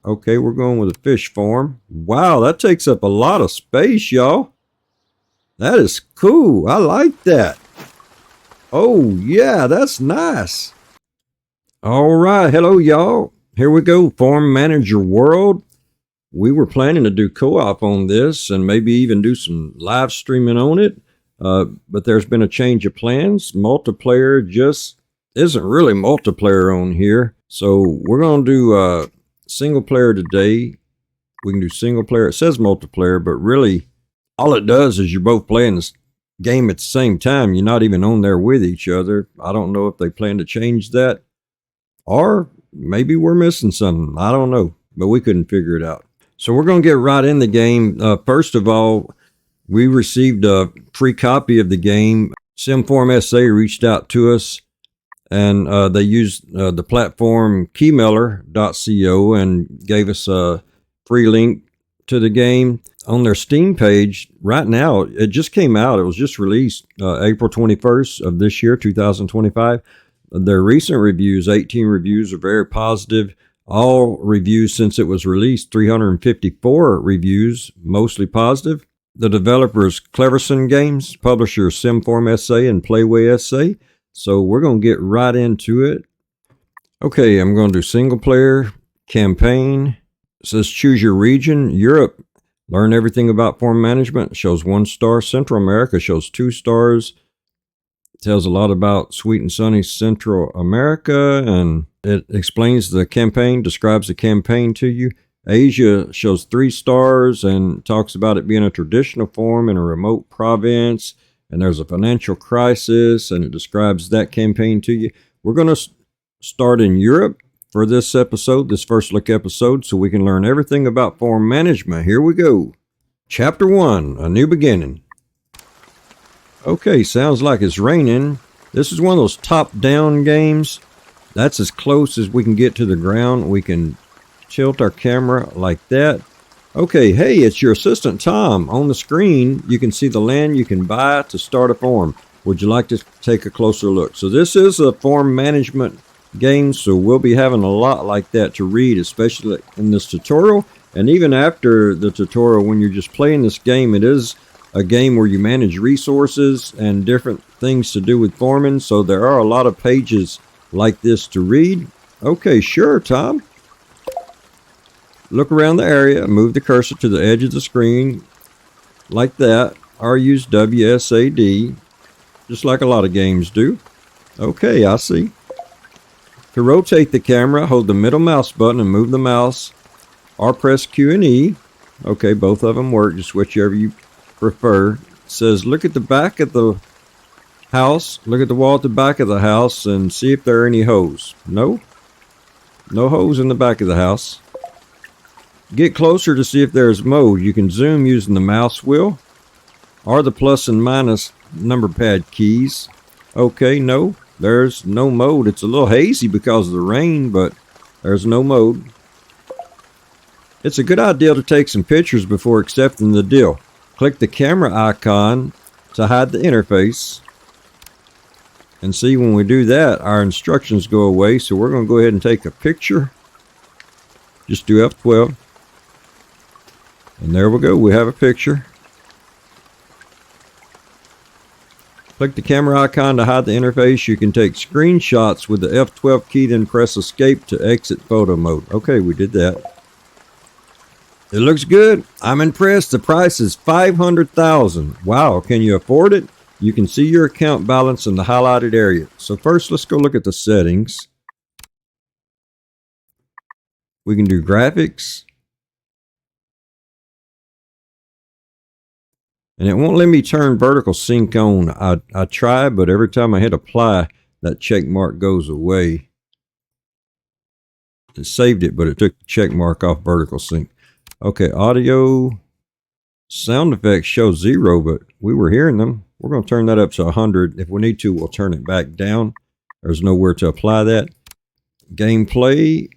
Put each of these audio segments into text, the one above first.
Okay, we're going with a fish farm. Wow, that takes up a lot of space, y'all. That is cool. I like that. Oh, yeah, that's nice. All right, hello, y'all. Here we go, Farm Manager World. We were planning to do co-op on this and maybe even do some live streaming on it. But there's been a change of plans. Multiplayer just isn't really multiplayer on here. So we're going to do single player today. We can do single player. It says multiplayer, but really all it does is you're both playing this game at the same time. You're not even on there with each other. I don't know if they plan to change that, or maybe we're missing something. I don't know, but we couldn't figure it out. So we're going to get right in the game. First of all, we received a free copy of the game. SimForm SA reached out to us, and they used the platform keymailer.co and gave us a free link to the game. On their Steam page, right now, it just came out. It was just released April 21st of this year, 2025. Their recent reviews, 18 reviews, are very positive. All reviews since it was released, 354 reviews, mostly positive. The developer is Cleverson Games, publisher SimForm SA and Playway SA. So we're going to get right into it. Okay, I'm going to do single player, campaign. It says choose your region. Europe, learn everything about farm management. Shows 1 star. Central America shows 2 stars. Tells a lot about sweet and sunny Central America, and it explains the campaign, describes the campaign to you. Asia shows 3 stars and talks about it being a traditional farm in a remote province, and there's a financial crisis, and it describes that campaign to you. We're going to start in Europe for this episode, this first look episode, so we can learn everything about farm management. Here we go. Chapter 1, A New Beginning. Okay, sounds like it's raining. This is one of those top-down games. That's as close as we can get to the ground. We can tilt our camera like that. Okay, hey, it's your assistant Tom. On the screen, you can see the land you can buy to start a farm. Would you like to take a closer look? So this is a farm management game, so we'll be having a lot like that to read, especially in this tutorial. And even after the tutorial, when you're just playing this game, it is a game where you manage resources and different things to do with farming. So there are a lot of pages like this to read. Okay, sure, Tom. Look around the area, move the cursor to the edge of the screen like that, or use WSAD, just like a lot of games do. Okay, I see. To rotate the camera, hold the middle mouse button and move the mouse, or press Q and E. Okay, both of them work, just whichever you prefer. It says look at the back of the house, look at the wall at the back of the house and see if there are any holes. No holes in the back of the house. Get closer to see if there's mode. You can zoom using the mouse wheel or the plus and minus number pad keys. Okay, no, there's no mode. It's a little hazy because of the rain, but there's no mode. It's a good idea to take some pictures before accepting the deal. Click the camera icon to hide the interface. And see, when we do that, our instructions go away. So we're going to go ahead and take a picture. Just do F12. And there we go. We have a picture. Click the camera icon to hide the interface. You can take screenshots with the F12 key, then press escape to exit photo mode. Okay, we did that. It looks good. I'm impressed. The price is $500,000. Wow, can you afford it? You can see your account balance in the highlighted area. So first, let's go look at the settings. We can do graphics. And it won't let me turn vertical sync on. I tried, but every time I hit apply, that check mark goes away. It saved it, but it took the check mark off vertical sync. Okay, audio, sound effects show 0, but we were hearing them. We're going to turn that up to 100. If we need to, we'll turn it back down. There's nowhere to apply that. Gameplay.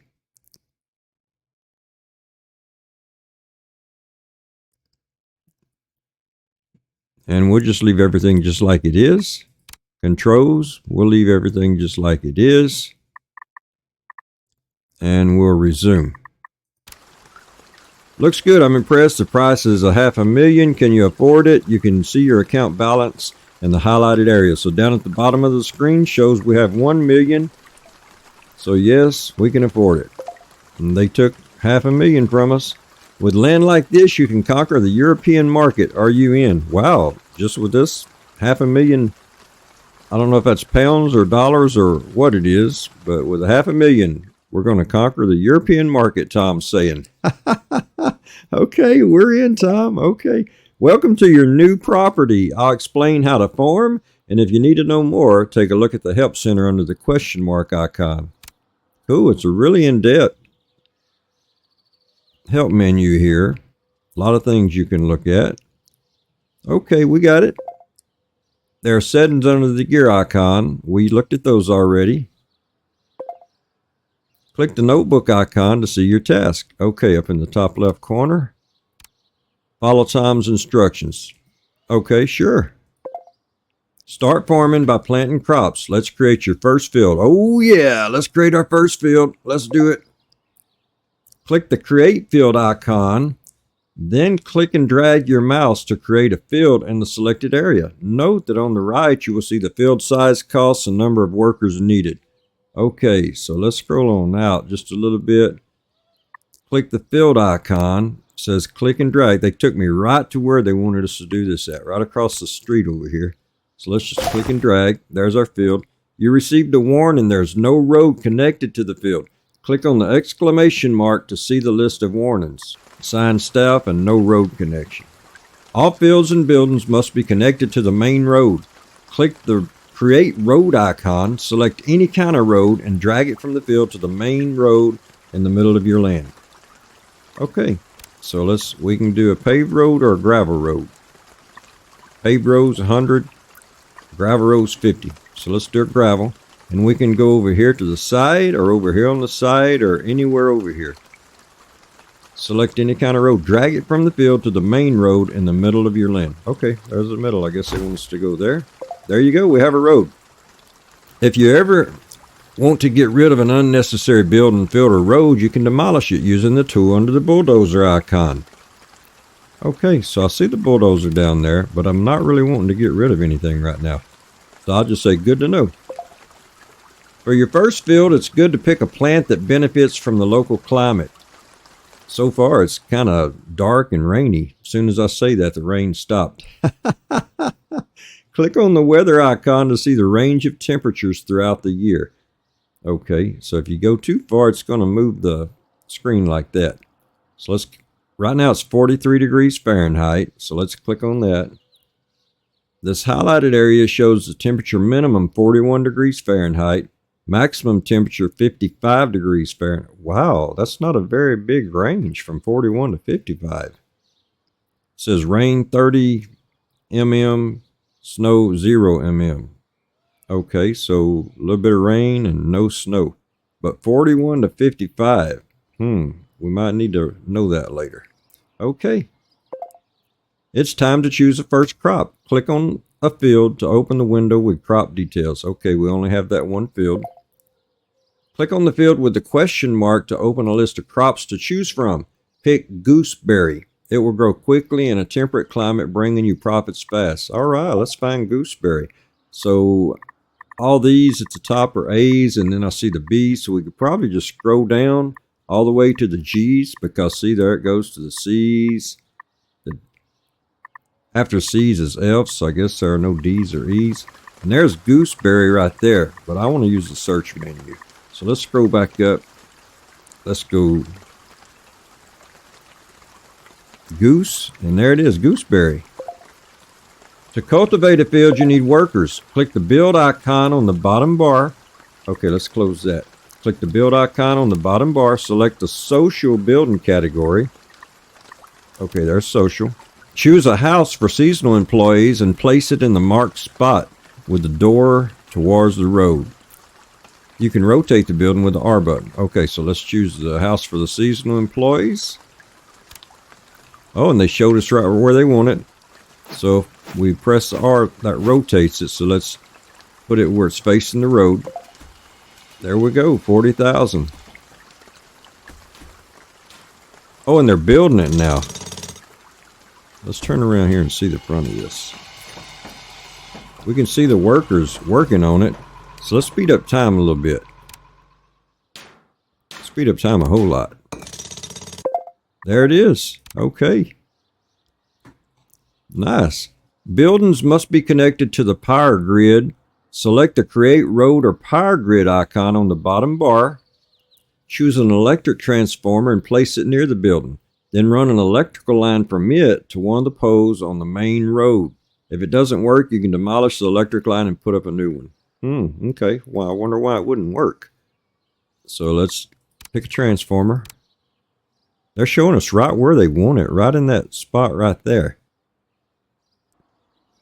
And we'll just leave everything just like it is. Controls, we'll leave everything just like it is. And we'll resume. Looks good. I'm impressed. The price is $500,000. Can you afford it? You can see your account balance in the highlighted area. So down at the bottom of the screen shows we have 1 million. So yes, we can afford it. And they took $500,000 from us. With land like this, you can conquer the European market. Are you in? Wow, just with this $500,000, I don't know if that's pounds or dollars or what it is, but with $500,000, we're going to conquer the European market, Tom's saying. Okay, we're in, Tom. Okay. Welcome to your new property. I'll explain how to farm, and if you need to know more, take a look at the Help Center under the question mark icon. Cool, it's a really in-depth help menu here. A lot of things you can look at. Okay, we got it. There are settings under the gear icon. We looked at those already. Click the notebook icon to see your task. Okay, up in the top left corner. Follow Tom's instructions. Okay, sure. Start farming by planting crops. Let's create your first field. Oh yeah, let's create our first field. Let's do it. Click the create field icon. Then click and drag your mouse to create a field in the selected area. Note that on the right you will see the field size, costs, and number of workers needed. Okay, so let's scroll on out just a little bit. Click the field icon. It says click and drag. They took me right to where they wanted us to do this at, right across the street over here. So let's just click and drag. There's our field. You received a warning. There's no road connected to the field. Click on the exclamation mark to see the list of warnings. Assigned staff and no road connection. All fields and buildings must be connected to the main road. Click the create road icon, select any kind of road, and drag it from the field to the main road in the middle of your land. Okay, so we can do a paved road or a gravel road. Paved road's 100, gravel road's 50. So let's do gravel, and we can go over here to the side or over here on the side or anywhere over here. Select any kind of road, drag it from the field to the main road in the middle of your land. Okay, there's the middle. I guess they want us to go there. There you go, we have a road. If you ever want to get rid of an unnecessary building, field, or road, you can demolish it using the tool under the bulldozer icon. Okay, so I see the bulldozer down there, but I'm not really wanting to get rid of anything right now. So I'll just say good to know. For your first field, it's good to pick a plant that benefits from the local climate. So far, it's kind of dark and rainy. As soon as I say that, the rain stopped. Click on the weather icon to see the range of temperatures throughout the year. Okay, so if you go too far, it's going to move the screen like that. So right now it's 43 degrees Fahrenheit, so let's click on that. This highlighted area shows the temperature minimum 41 degrees Fahrenheit, maximum temperature 55 degrees Fahrenheit. Wow, that's not a very big range from 41 to 55. It says rain 30 mm, snow 0 mm. Okay, so a little bit of rain and no snow. But 41 to 55, we might need to know that later. Okay. It's time to choose a first crop. Click on a field to open the window with crop details. Okay, we only have that one field. Click on the field with the question mark to open a list of crops to choose from. Pick gooseberry. It will grow quickly in a temperate climate, bringing you profits fast. All right, let's find gooseberry. So all these at the top are A's, and then I see the B's, so we could probably just scroll down all the way to the G's, because see, there it goes to the C's. After C's is F's, so I guess there are no D's or E's. And there's gooseberry right there, but I want to use the search menu. So let's scroll back up. Let's go goose, and there it is, gooseberry. To cultivate a field, you need workers. Click the build icon on the bottom bar. Okay, let's close that. Click the build icon on the bottom bar. Select the social building category. Okay, there's social. Choose a house for seasonal employees and place it in the marked spot with the door towards the road. You can rotate the building with the R button. Okay, so let's choose the house for the seasonal employees. Oh, and they showed us right where they want it. So we press the R, that rotates it. So let's put it where it's facing the road. There we go, 40,000. Oh, and they're building it now. Let's turn around here and see the front of this. We can see the workers working on it. So let's speed up time a little bit. Speed up time a whole lot. There it is. Okay. Nice. Buildings must be connected to the power grid. Select the Create Road or Power Grid icon on the bottom bar. Choose an electric transformer and place it near the building. Then run an electrical line from it to one of the poles on the main road. If it doesn't work, you can demolish the electric line and put up a new one. Okay. Well, I wonder why it wouldn't work. So let's pick a transformer. They're showing us right where they want it, right in that spot right there.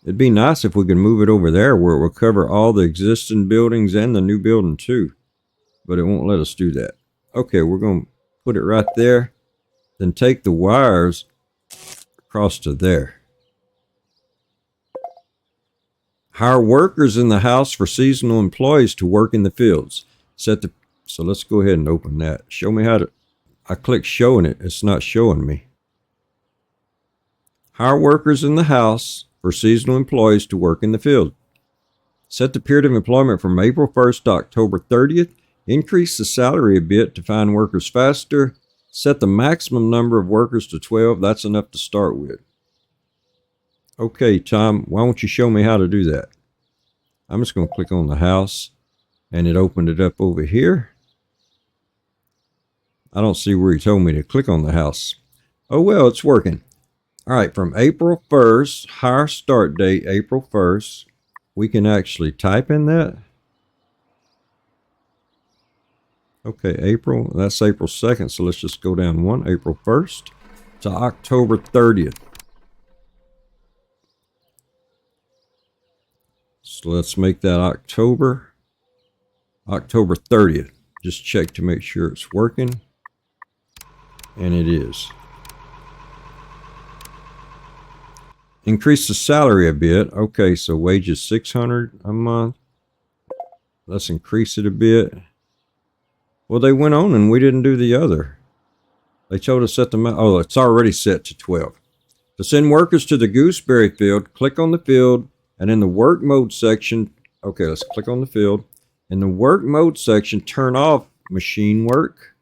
It'd be nice if we could move it over there where it will cover all the existing buildings and the new building too. But it won't let us do that. Okay, we're going to put it right there. Then take the wires across to there. Hire workers in the house for seasonal employees to work in the fields. So let's go ahead and open that. Show me how to... I click showing it. It's not showing me. Hire workers in the house for seasonal employees to work in the field. Set the period of employment from April 1st to October 30th. Increase the salary a bit to find workers faster. Set the maximum number of workers to 12. That's enough to start with. Okay, Tom, why don't you show me how to do that? I'm just going to click on the house, and it opened it up over here. I don't see where he told me to click on the house. Oh, well, it's working. All right, from April 1st, hire start date, April 1st. We can actually type in that. Okay, April, that's April 2nd, so let's just go down one, April 1st to October 30th. So let's make that October 30th. Just check to make sure it's working. And it is. Increase the salary a bit. Okay, so wages $600 a month. Let's increase it a bit. Well, they went on and we didn't do the other. They told us set the... Oh, it's already set to 12. To send workers to the gooseberry field, click on the field, and in the work mode section... Okay, let's click on the field. In the work mode section, turn off machine work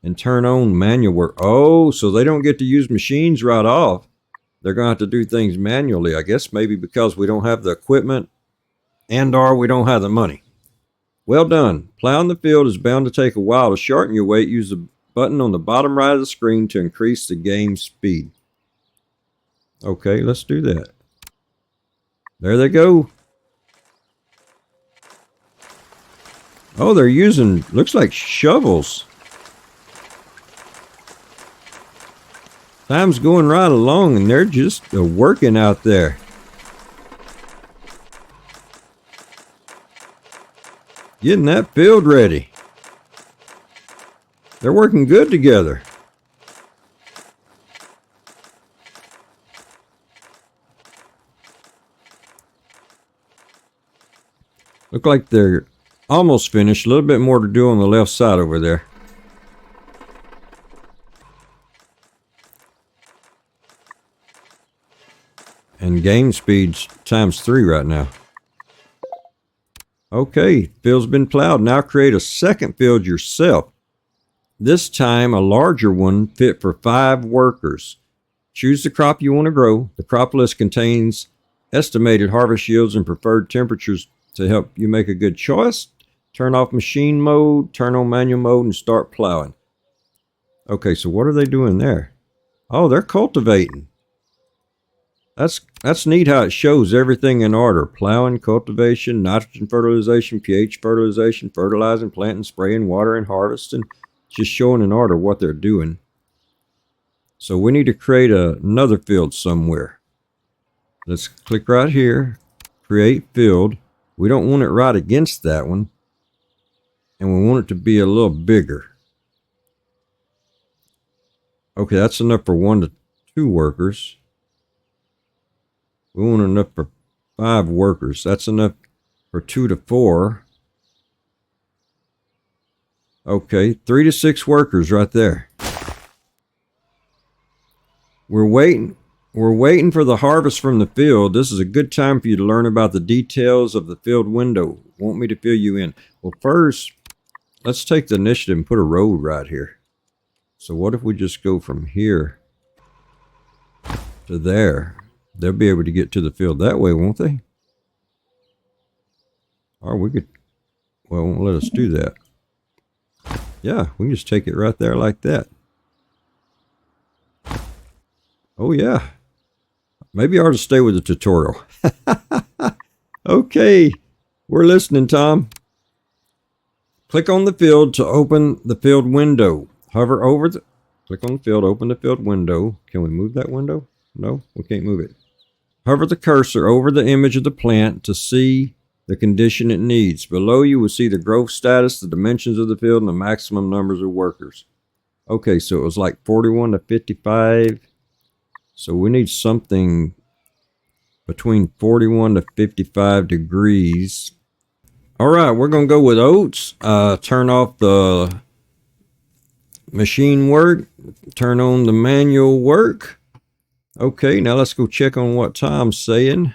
and turn on manual work. Oh, so they don't get to use machines right off. They're going to have to do things manually, I guess, maybe because we don't have the equipment and or we don't have the money. Well done. Plowing the field is bound to take a while. To shorten your wait, use the button on the bottom right of the screen to increase the game speed. Okay, let's do that. There they go. Oh, they're using, looks like shovels. Time's going right along and they're just working out there. Getting that field ready. They're working good together. Look like they're almost finished. A little bit more to do on the left side over there. And game speed's ×3 right now. Okay, field's been plowed. Now create a second field yourself. This time a larger one fit for 5 workers. Choose the crop you want to grow. The crop list contains estimated harvest yields and preferred temperatures to help you make a good choice. Turn off machine mode, turn on manual mode, and start plowing. Okay, so what are they doing there? Oh, they're cultivating. That's neat how it shows everything in order. Plowing, cultivation, nitrogen fertilization, pH fertilization, fertilizing, planting, spraying, watering, harvesting. Just showing in order what they're doing. So we need to create another field somewhere. Let's click right here, create field. We don't want it right against that one. And we want it to be a little bigger. Okay, that's enough for 1 to 2 workers. We want enough for 5 workers. That's enough for 2 to 4. Okay, 3 to 6 workers right there. We're waiting for the harvest from the field. This is a good time for you to learn about the details of the field window. Want me to fill you in? Well, first, let's take the initiative and put a road right here. So what if we just go from here to there? They'll be able to get to the field that way, won't they? Or we could, well, it won't let us do that. Yeah, we can just take it right there like that. Oh, yeah. Maybe I ought to stay with the tutorial. Okay, we're listening, Tom. Click on the field to open the field window. Hover over the... Click on the field, open the field window. Can we move that window? No, we can't move it. Hover the cursor over the image of the plant to see the condition it needs. Below you will see the growth status, the dimensions of the field, and the maximum numbers of workers. Okay, so it was like 41 to 55. So we need something between 41 to 55 degrees. All right, we're going to go with oats. Turn off the machine work. Turn on the manual work. Okay, now let's go check on what Tom's saying.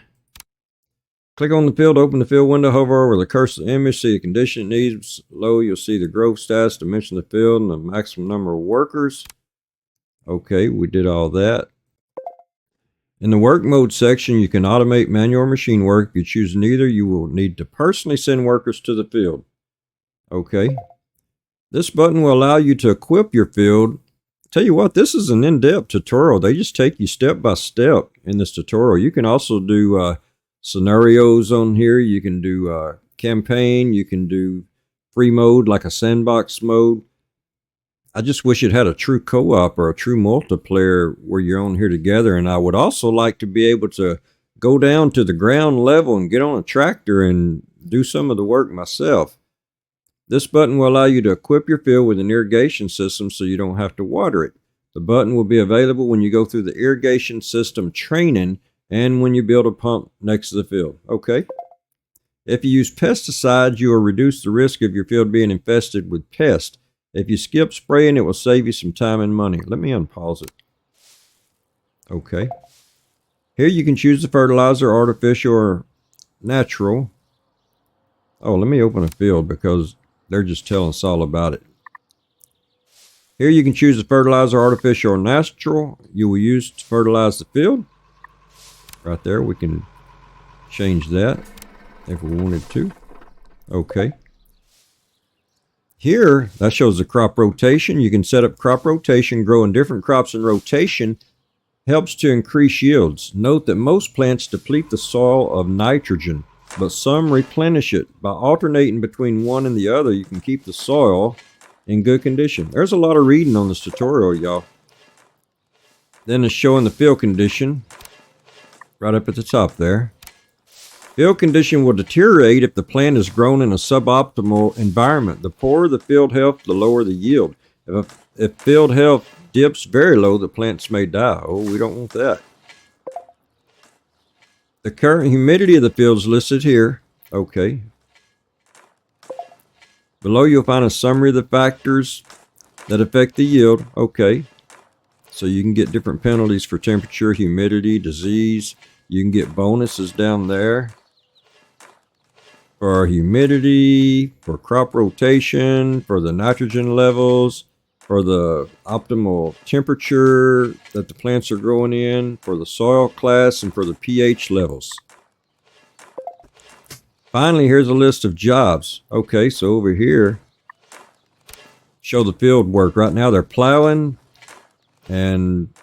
Click on the field, open the field window, hover over the cursor of the image, see the condition it needs. Below, you'll see the growth status, dimension of the field, and the maximum number of workers. Okay, we did all that. In the work mode section, you can automate manual or machine work. If you choose neither, you will need to personally send workers to the field. Okay. This button will allow you to equip your field. Tell you what, this is an in-depth tutorial. They just take you step by step in this tutorial. You can also do scenarios on here. You can do campaign. You can do free mode like a sandbox mode. I just wish it had a true co-op or a true multiplayer where you're on here together. And I would also like to be able to go down to the ground level and get on a tractor and do some of the work myself. This button will allow you to equip your field with an irrigation system so you don't have to water it. The button will be available when you go through the irrigation system training and when you build a pump next to the field. Okay. If you use pesticides, you will reduce the risk of your field being infested with pests. If you skip spraying, it will save you some time and money. Let me unpause it. Okay. Here you can choose the fertilizer, artificial or natural. Oh, let me open a field because they're just telling us all about it. Here you can choose the fertilizer, artificial or natural, you will use to fertilize the field. Right there, we can change that if we wanted to. Okay. Here, that shows the crop rotation. You can set up crop rotation. Growing different crops in rotation helps to increase yields. Note that most plants deplete the soil of nitrogen, but some replenish it. By alternating between one and the other, you can keep the soil in good condition. There's a lot of reading on this tutorial, y'all. Then it's showing the field condition right up at the top there. Field condition will deteriorate if the plant is grown in a suboptimal environment. The poorer the field health, the lower the yield. If field health dips very low, the plants may die. Oh, we don't want that. The current humidity of the field is listed here. Okay. Below you'll find a summary of the factors that affect the yield. Okay. So you can get different penalties for temperature, humidity, disease. You can get bonuses down there for humidity, for crop rotation, for the nitrogen levels, for the optimal temperature that the plants are growing in, for the soil class, and for the pH levels. Finally, here's a list of jobs. Okay, so over here, show the field work. Right now they're plowing, and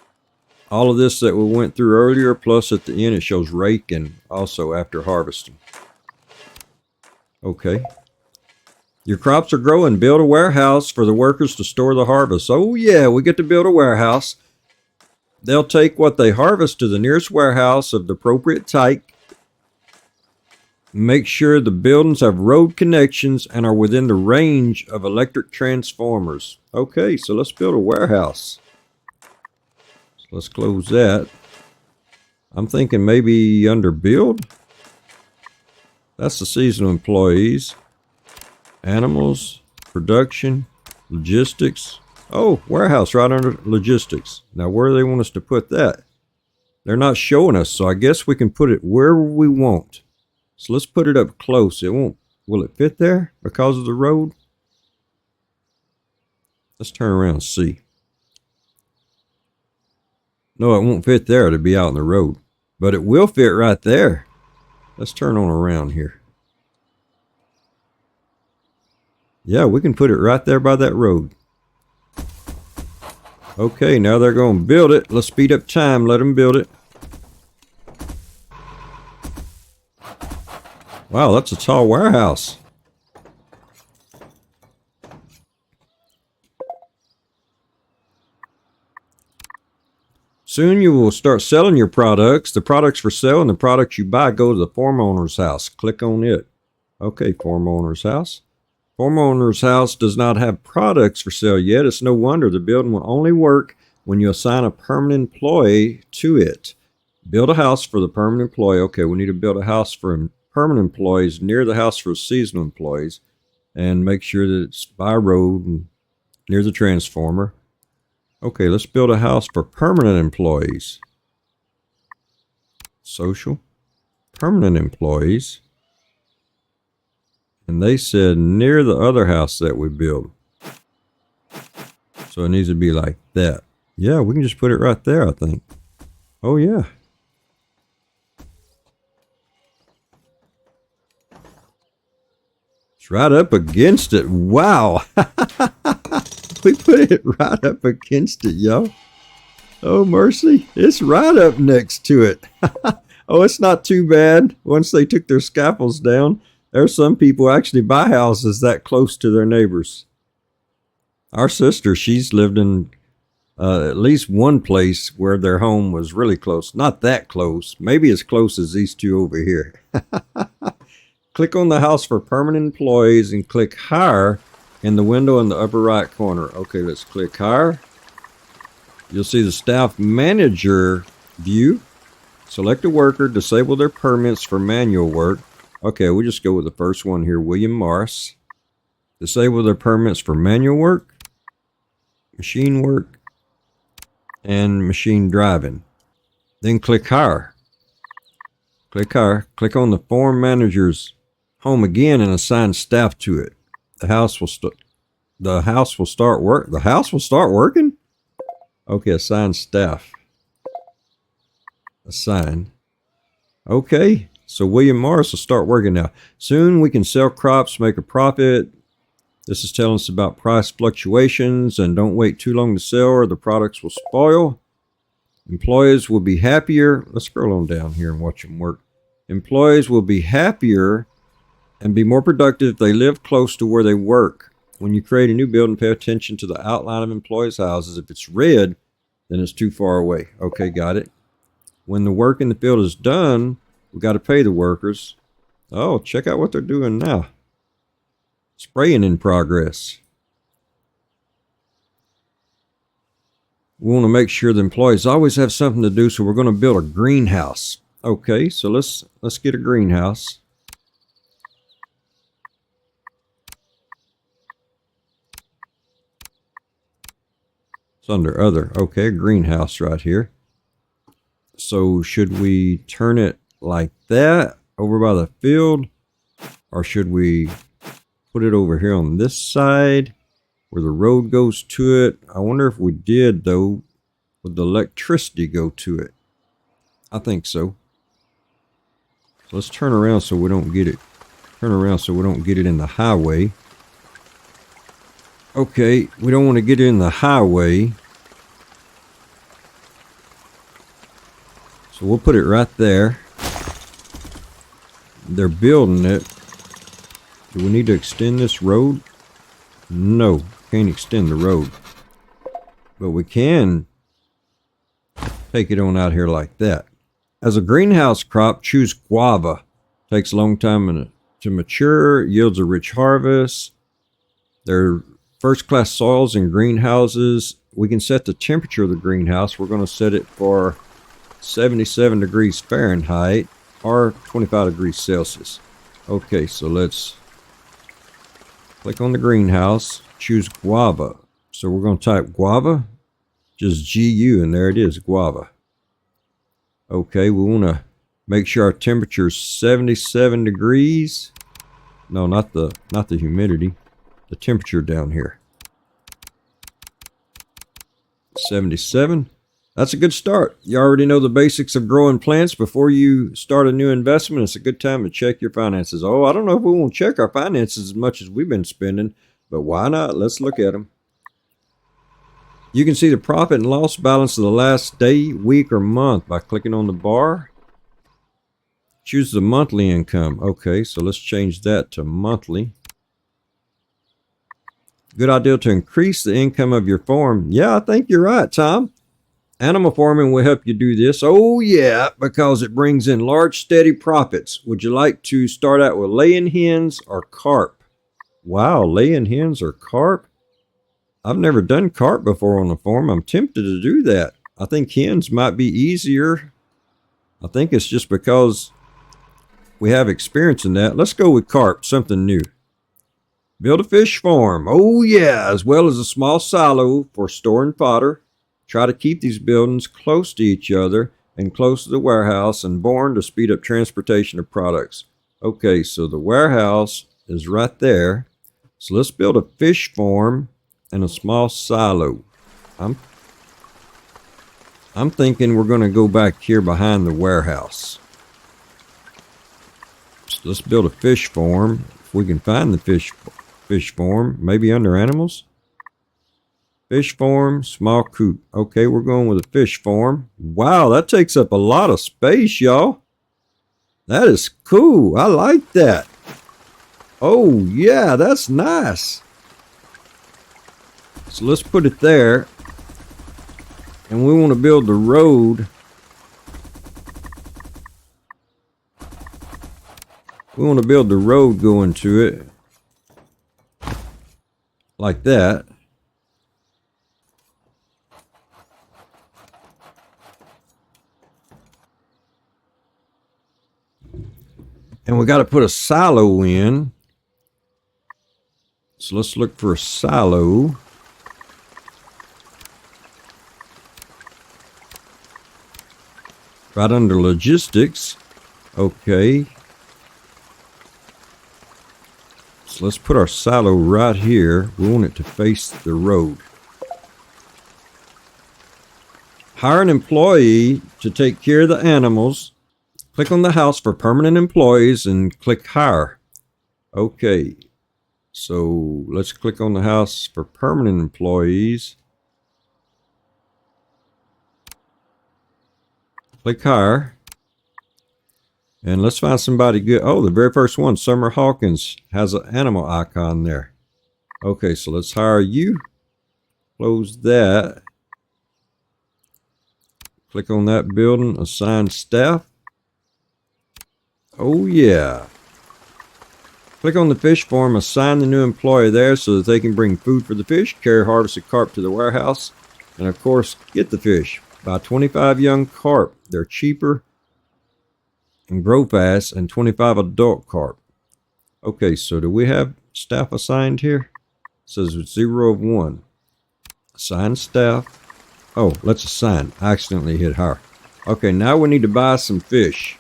all of this that we went through earlier, plus at the end it shows raking also after harvesting. Okay. Your crops are growing. Build a warehouse for the workers to store the harvest. Oh yeah, we get to build a warehouse. They'll take what they harvest to the nearest warehouse of the appropriate type. Make sure the buildings have road connections and are within the range of electric transformers. Okay, so let's build a warehouse. So let's close that. I'm thinking maybe under build. That's the seasonal employees. Animals, production, logistics. Oh, warehouse right under logistics. Now, where do they want us to put that? They're not showing us, so I guess we can put it wherever we want. So let's put it up close. It won't. Will it fit there because of the road? Let's turn around and see. No, it won't fit there to be out in the road. But it will fit right there. Let's turn on around here. Yeah, we can put it right there by that road. Okay, now they're going to build it. Let's speed up time. Let them build it. Wow, that's a tall warehouse. Soon you will start selling your products. The products for sale and the products you buy go to the farm owner's house. Click on it. Okay, farm owner's house. Farm owner's house does not have products for sale yet. It's no wonder. The building will only work when you assign a permanent employee to it. Build a house for the permanent employee. Okay, we need to build a house for permanent employees near the house for seasonal employees. And make sure that it's by road and near the transformer. Okay, let's build a house for permanent employees. Social. Permanent employees. And they said near the other house that we built. So it needs to be like that. Yeah, we can just put it right there, I think. Oh, yeah. It's right up against it. Wow. We put it right up against it, yo. Oh, mercy. It's right up next to it. Oh, it's not too bad. Once they took their scaffolds down, there's some people actually buy houses that close to their neighbors. Our sister, she's lived in at least one place where their home was really close. Not that close. Maybe as close as these two over here. Click on the house for permanent employees and click hire in the window in the upper right corner. Okay, let's click hire. You'll see the staff manager view. Select a worker, disable their permits for manual work. Okay, we'll just go with the first one here, William Morris. Disable their permits for manual work, machine work, and machine driving. Then click hire. Click hire. Click on the farm manager's home again and assign staff to it. The house will start working? Okay, assign staff. Assign. Okay. So William Morris will start working now. Soon we can sell crops, make a profit. This is telling us about price fluctuations, and don't wait too long to sell or the products will spoil. Employees will be happier. Let's scroll on down here and watch them work. Employees will be happier and be more productive if they live close to where they work. When you create a new building, pay attention to the outline of employees' houses. If it's red, then it's too far away. Okay, got it. When the work in the field is done, we got to pay the workers. Oh, check out what they're doing now. Spraying in progress. We want to make sure the employees always have something to do, so we're going to build a greenhouse. Okay, so let's get a greenhouse. It's under other. Okay, greenhouse right here. So should we turn it like that over by the field, or should we put it over here on this side where the road goes to it? I wonder if we did, though, would the electricity go to it? I think so. So let's turn around so we don't get it. Turn around so we don't get it in the highway. Okay, we don't want to get it in the highway. So we'll put it right there. They're building it. Do we need to extend this road? No, can't extend the road. But we can take it on out here like that. As a greenhouse crop, choose guava. Takes a long time to mature, yields a rich harvest. They're first-class soils in greenhouses. We can set the temperature of the greenhouse. We're going to set it for 77 degrees Fahrenheit or 25 degrees Celsius. Okay, so let's click on the greenhouse, choose guava. So we're going to type guava, just GU, and there it is, guava. Okay, we want to make sure our temperature is 77 degrees. No, not the humidity, the temperature down here. 77. That's a good start. You already know the basics of growing plants. Before you start a new investment, it's a good time to check your finances. Oh, I don't know if we want to check our finances as much as we've been spending, but why not? Let's look at them. You can see the profit and loss balance of the last day, week, or month by clicking on the bar. Choose the monthly income. Okay, so let's change that to monthly. Good idea to increase the income of your farm. Yeah, I think you're right, Tom. Animal farming will help you do this. Oh, yeah, because it brings in large, steady profits. Would you like to start out with laying hens or carp? Wow, laying hens or carp? I've never done carp before on a farm. I'm tempted to do that. I think hens might be easier. I think it's just because we have experience in that. Let's go with carp, something new. Build a fish farm. Oh, yeah, as well as a small silo for storing fodder. Try to keep these buildings close to each other and close to the warehouse and barn to speed up transportation of products. Okay, so the warehouse is right there. So let's build a fish farm and a small silo. I'm thinking we're going to go back here behind the warehouse. So let's build a fish farm. If we can find the fish farm, maybe under animals. Fish farm, small coop. Okay, we're going with a fish farm. Wow, that takes up a lot of space, y'all. That is cool. I like that. Oh, yeah, that's nice. So let's put it there. And we want to build the road. We want to build the road going to it. Like that. And we got to put a silo in. So let's look for a silo. Right under logistics. Okay. So let's put our silo right here. We want it to face the road. Hire an employee to take care of the animals. Click on the house for permanent employees and click hire. Okay. So let's click on the house for permanent employees. Click hire. And let's find somebody good. Oh, the very first one, Summer Hawkins, has an animal icon there. Okay, so let's hire you. Close that. Click on that building, assign staff. Oh, yeah. Click on the fish farm, assign the new employee there so that they can bring food for the fish, carry harvested carp to the warehouse, and of course, get the fish. Buy 25 young carp. They're cheaper and grow fast, and 25 adult carp. Okay, so do we have staff assigned here? It says 0 of 1. Assign staff. Oh, let's assign. I accidentally hit hire. Okay, now we need to buy some fish.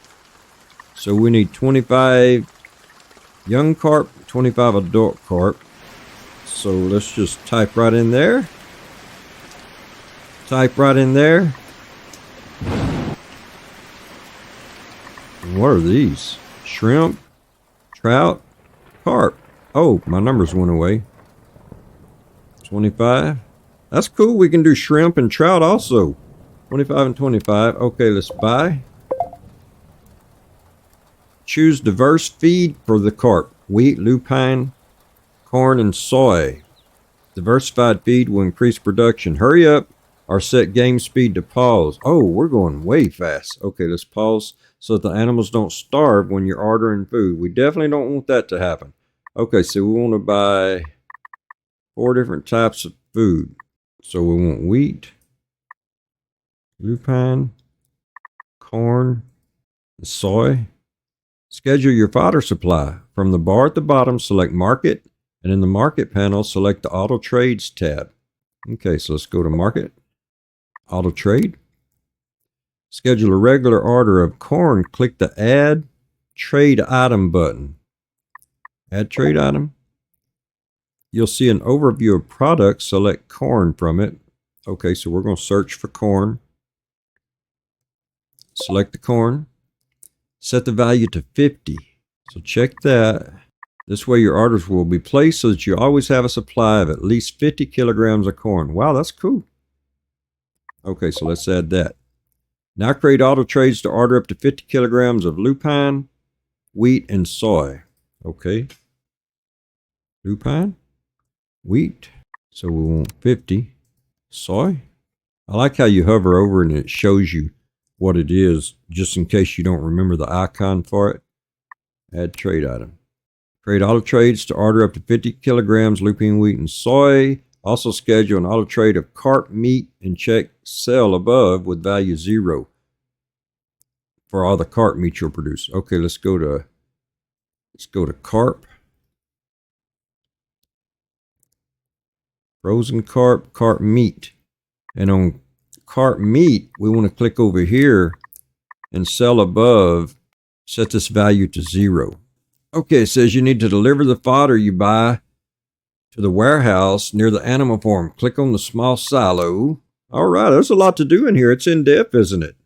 So we need 25 young carp, 25 adult carp. So let's just type right in there. Type right in there. What are these? Shrimp, trout, carp. Oh, my numbers went away. 25. That's cool. We can do shrimp and trout also. 25 and 25. Okay, let's buy. Choose diverse feed for the carp. Wheat, lupine, corn, and soy. Diversified feed will increase production. Hurry up or set game speed to pause. Oh, we're going way fast. Okay, let's pause so that the animals don't starve when you're ordering food. We definitely don't want that to happen. Okay, so we want to buy 4 different types of food. So we want wheat, lupine, corn, and soy. Schedule your fodder supply. From the bar at the bottom, select Market, and in the Market panel, select the Auto Trades tab. Okay, so let's go to market, auto trade. Schedule a regular order of corn. Click the add trade item button. Add trade item. You'll see an overview of products. Select corn from it. Okay, so we're going to search for corn. Select the corn. Set the value to 50. So check that. This way your orders will be placed so that you always have a supply of at least 50 kilograms of corn. Wow, that's cool. Okay, so let's add that. Now create auto trades to order up to 50 kilograms of lupine, wheat, and soy. Okay. Lupine, wheat. So we want 50. Soy. I like how you hover over and it shows you what it is, just in case you don't remember the icon for it. Add trade item. Create auto trades to order up to 50 kilograms lupine, wheat, and soy. Also schedule an auto trade of carp meat and check sell above with value 0 for all the carp meat you'll produce. Okay, let's go to carp. Frozen carp, carp meat. And on carp meat, we want to click over here and sell above. Set this value to 0. Okay, it says you need to deliver the fodder you buy to the warehouse near the animal farm. Click on the small silo. All right, there's a lot to do in here. It's in depth, isn't it?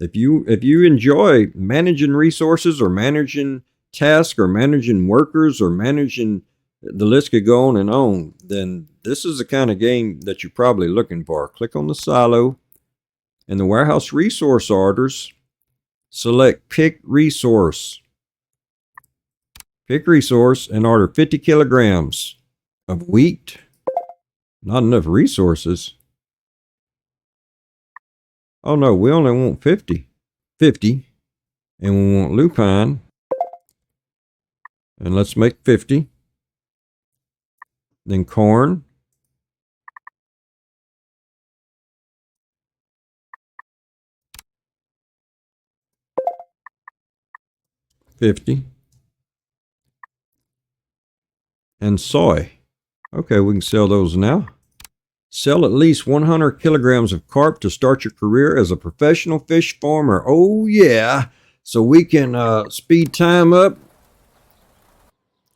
If you enjoy managing resources or managing tasks or managing workers or managing, the list could go on, then this is the kind of game that you're probably looking for. Click on the silo and the warehouse resource orders. Select pick resource. Pick resource and order 50 kilograms of wheat. Not enough resources. Oh no, we only want 50. 50. And we want lupine. And let's make 50. Then corn. $50. And soy. Okay, we can sell those now. Sell at least 100 kilograms of carp to start your career as a professional fish farmer. Oh yeah. So we can speed time up.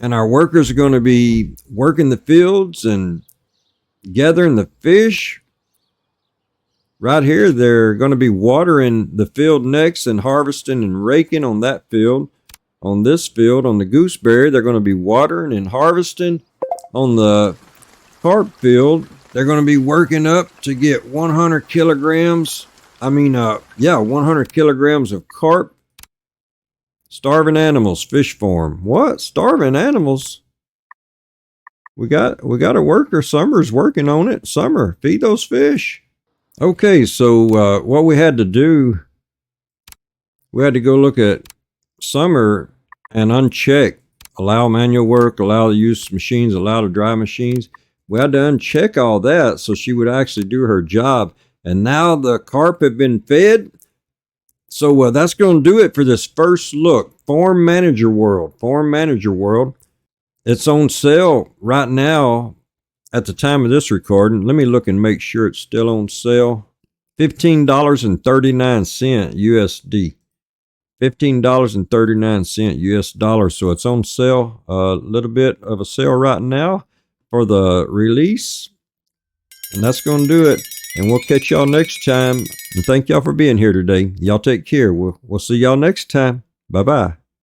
And our workers are going to be working the fields and gathering the fish. Right here, they're going to be watering the field next and harvesting and raking on that field. On this field, on the gooseberry, they're going to be watering and harvesting. On the carp field, they're going to be working up to get 100 kilograms. 100 kilograms of carp. Starving animals, fish farm. What? Starving animals? We got a worker. Summer's working on it. Summer, feed those fish. Okay, so what we had to do, we had to go look at Summer and uncheck allow manual work, allow the use machines, allow to dry machines. We had to uncheck all that so she would actually do her job. And now the carp have been fed. So that's going to do it for this first look. Farm Manager World. Farm Manager World. It's on sale right now at the time of this recording. Let me look and make sure it's still on sale. $15.39 USD. $15.39 US dollars. So it's on sale. A little bit of a sale right now for the release. And that's going to do it. And we'll catch y'all next time. And thank y'all for being here today. Y'all take care. We'll see y'all next time. Bye-bye.